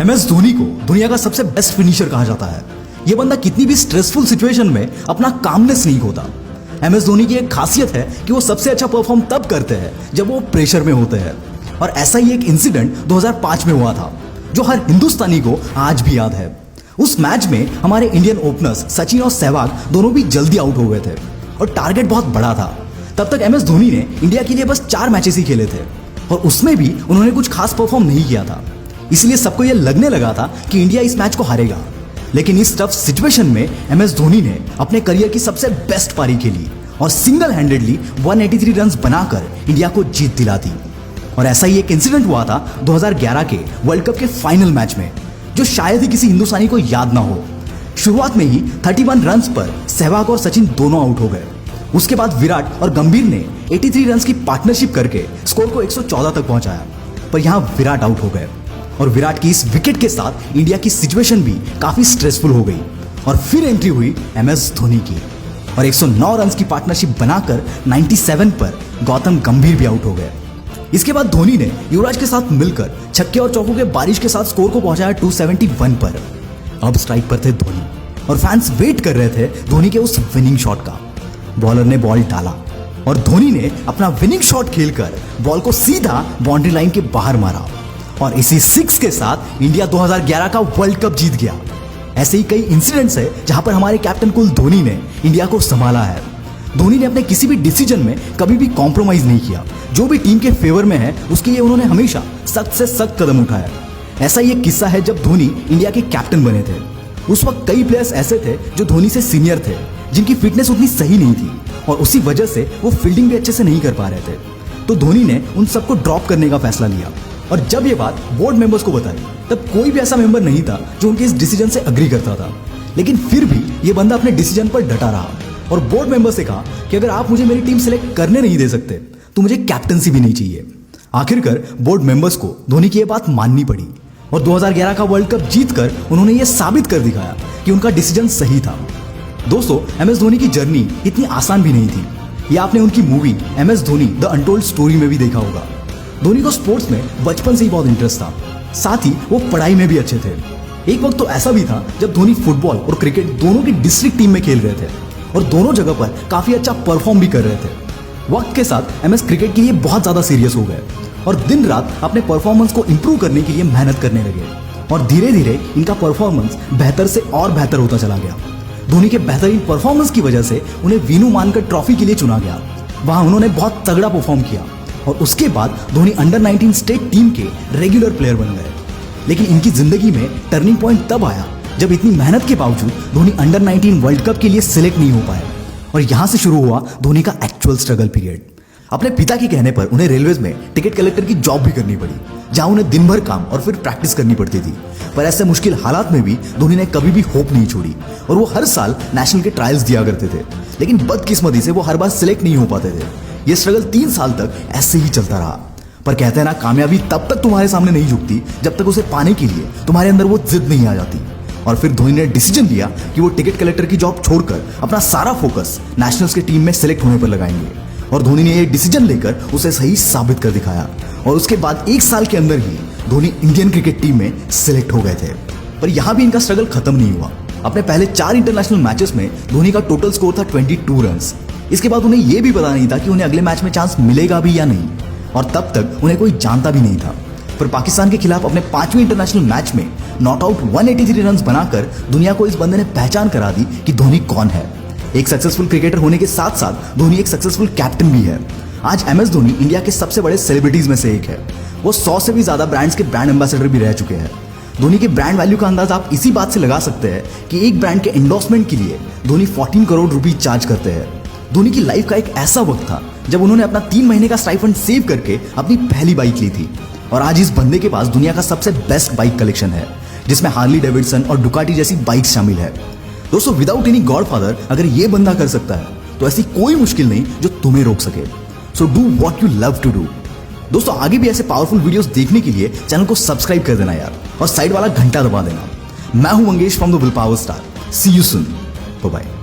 MS Dhoni को दुनिया का सबसे बेस्ट फिनिशर कहा जाता है। यह बंदा कितनी भी स्ट्रेसफुल सिचुएशन में अपना कामनेस नहीं खोता। MS धोनी की एक खासियत है कि वो सबसे अच्छा परफॉर्म तब करते हैं जब वो प्रेशर में होते हैं। और ऐसा ही एक इंसिडेंट 2005 में हुआ था जो हर हिंदुस्तानी को आज भी याद है। उस मैच में हमारे इंडियन ओपनर्स सचिन और सहवाग दोनों भी जल्दी आउट हो गए थे और टारगेट बहुत बड़ा था। तब तक MS धोनी ने इंडिया के लिए बस 4 मैचेस ही खेले थे और उसमें भी उन्होंने कुछ खास परफॉर्म नहीं किया था। इसलिए सबको यह लगने लगा था कि इंडिया इस मैच को हारेगा। लेकिन इस टफ सिचुएशन में MS धोनी ने अपने करियर की सबसे बेस्ट पारी खेली और सिंगल हैंडेडली 183 रन्स बनाकर इंडिया को जीत दिला दी। और ऐसा ही एक इंसिडेंट हुआ था 2011 के वर्ल्ड कप के फाइनल मैच में, जो शायद ही किसी हिंदुस्तानी को याद ना हो। शुरुआत में ही 31 रन्स पर सहवाग और सचिन दोनों आउट हो गए। उसके बाद विराट और गंभीर ने 83 रन्स की पार्टनरशिप करके स्कोर को 114 तक पहुंचाया, पर यहां विराट आउट हो गए और विराट की इस विकेट के साथ इंडिया की सिचुएशन भी काफी स्ट्रेसफुल हो गई। और फिर एंट्री हुई MS धोनी की और 109 रन्स की पार्टनरशिप बनाकर 97 पर गौतम गंभीर भी आउट हो गए। इसके बाद धोनी ने युवराज के साथ मिलकर छक्के और चौकों के बारिश के साथ स्कोर को पहुंचाया 271 पर। अब स्ट्राइक पर थे धोनी और फैंस वेट कर रहे थे धोनी के उस विनिंग शॉट का। बॉलर ने बॉल डाला और धोनी ने अपना विनिंग शॉट खेलकर बॉल को सीधा बाउंड्री लाइन के बाहर मारा और इसी 6 के साथ इंडिया 2011 का वर्ल्ड कप जीत गया। ऐसे ही कई इंसिडेंट्स है जहां पर हमारे कैप्टन कुल धोनी ने इंडिया को संभाला है। धोनी ने अपने किसी भी डिसीजन में कभी भी कॉम्प्रोमाइज नहीं किया। जो भी टीम के फेवर में है उसके लिए उन्होंने हमेशा सख्त से सख्त कदम उठाया। ऐसा ही एक किस्सा है जब धोनी इंडिया के कैप्टन बने थे। उस वक्त कई प्लेयर्स ऐसे थे जो धोनी से सीनियर थे, जिनकी फिटनेस उतनी सही नहीं थी और उसी वजह से वो फील्डिंग भी अच्छे से नहीं कर पा रहे थे। तो धोनी ने उन सबको ड्रॉप करने का फैसला लिया और जब ये बात बोर्ड मेंबर्स को बताई तब कोई भी ऐसा मेंबर नहीं था जो उनके इस डिसीजन से अग्री करता था। लेकिन फिर भी ये बंदा अपने डिसीजन पर डटा रहा और बोर्ड मेंबर से कहा कि अगर आप मुझे मेरी टीम सेलेक्ट करने नहीं दे सकते तो मुझे कैप्टनसी भी नहीं चाहिए। आखिरकार बोर्ड मेंबर्स को धोनी की यह बात माननी पड़ी और 2011 का वर्ल्ड कप जीतकर उन्होंने ये साबित कर दिखाया कि उनका डिसीजन सही था। दोस्तों, MS धोनी की जर्नी इतनी आसान भी नहीं थी। ये आपने उनकी movie MS Dhoni the untold story में भी देखा होगा। धोनी को स्पोर्ट्स में बचपन से ही बहुत इंटरेस्ट था, साथ ही वो पढ़ाई में भी अच्छे थे। एक वक्त तो ऐसा भी था जब धोनी फुटबॉल और क्रिकेट दोनों की डिस्ट्रिक्ट टीम में खेल रहे थे और दोनों जगह पर काफी अच्छा परफॉर्म भी कर रहे थे। वक्त के साथ MS क्रिकेट के लिए बहुत ज्यादा सीरियस हो गए और दिन रात अपने परफॉर्मेंस को इंप्रूव करने के लिए मेहनत करने लगे और धीरे धीरे इनका परफॉर्मेंस बेहतर से और बेहतर होता चला गया। धोनी के बेहतरीन परफॉर्मेंस की वजह से उन्हें वीनू मानकर ट्रॉफी के लिए चुना गया। वहां उन्होंने बहुत तगड़ा परफॉर्म किया और उसके बाद धोनी अंडर 19 स्टेट टीम के रेगुलर प्लेयर बन गए। लेकिन इनकी जिंदगी में टर्निंग पॉइंट तब आया जब इतनी मेहनत के बावजूद धोनी अंडर 19 वर्ल्ड कप के लिए सिलेक्ट नहीं हो पाए और यहां से शुरू हुआ धोनी का एक्चुअल स्ट्रगल पीरियड। अपने पिता के कहने पर उन्हें रेलवेज में टिकट कलेक्टर की जॉब भी करनी पड़ी, जहां उन्हें दिन भर काम और फिर प्रैक्टिस करनी पड़ती थी। पर ऐसे मुश्किल हालात में भी धोनी ने कभी भी होप नहीं छोड़ी और वो हर साल नेशनल के ट्रायल्स दिया करते थे। लेकिन बदकिस्मती से वो हर बार सिलेक्ट नहीं हो पाते थे। ये स्ट्रगल 3 साल तक ऐसे ही चलता रहा। पर कहते हैं ना, कामयाबी तब तक तुम्हारे सामने नहीं झुकती जब तक उसे पाने के लिए तुम्हारे अंदर वो जिद नहीं आ जाती। और फिर धोनी ने डिसीजन लिया कि वो टिकट कलेक्टर की जॉब छोड़कर अपना सारा फोकस नेशनल्स की टीम में सिलेक्ट होने पर लगाएंगे। और धोनी ने ये डिसीजन लेकर उसे सही साबित कर दिखाया और उसके बाद 1 साल के अंदर ही धोनी इंडियन क्रिकेट टीम में सिलेक्ट हो गए थे। पर यहां भी इनका स्ट्रगल खत्म नहीं हुआ। अपने पहले 4 इंटरनेशनल मैचेस में धोनी का टोटल स्कोर था 22 रन्स। इसके बाद उन्हें यह भी पता नहीं था कि उन्हें अगले मैच में चांस मिलेगा भी या नहीं और तब तक उन्हें कोई जानता भी नहीं था। पर पाकिस्तान के खिलाफ अपने 5वें इंटरनेशनल मैच में नॉट आउट 183 रन्स बनाकर दुनिया को इस बंदे ने पहचान करा दी कि धोनी कौन है। एक सक्सेसफुल क्रिकेटर होने के साथ साथ धोनी एक सक्सेसफुल कैप्टन भी है। आज MS धोनी इंडिया के सबसे बड़े सेलिब्रिटीज में से एक है। वो 100 से भी ज्यादा ब्रांड्स के ब्रांड एम्बेसडर भी रह चुके हैं। धोनी के ब्रांड वैल्यू का अंदाजा आप इसी बात से लगा सकते हैं कि एक ब्रांड के एंडोर्समेंट के लिए धोनी 14 करोड़ रुपए चार्ज करते हैं। धोनी की लाइफ का एक ऐसा वक्त था जब उन्होंने अपना 3 महीने का स्टाइपेंड सेव करके अपनी पहली बाइक ली थी और आज इस बंदे के पास दुनिया का सबसे बेस्ट बाइक कलेक्शन है, जिसमें हार्ली डेविडसन और डुकाटी जैसी बाइक शामिल है। दोस्तों, विदाउट एनी गॉडफादर अगर ये बंदा कर सकता है तो ऐसी कोई मुश्किल नहीं जो तुम्हें रोक सके। So do what you love to do. दोस्तों, आगे भी ऐसे पावरफुल वीडियोस देखने के लिए चैनल को सब्सक्राइब कर देना यार और साइड वाला घंटा दबा देना। मैं हूं Mangesh from the willpower star. See you soon. Bye bye.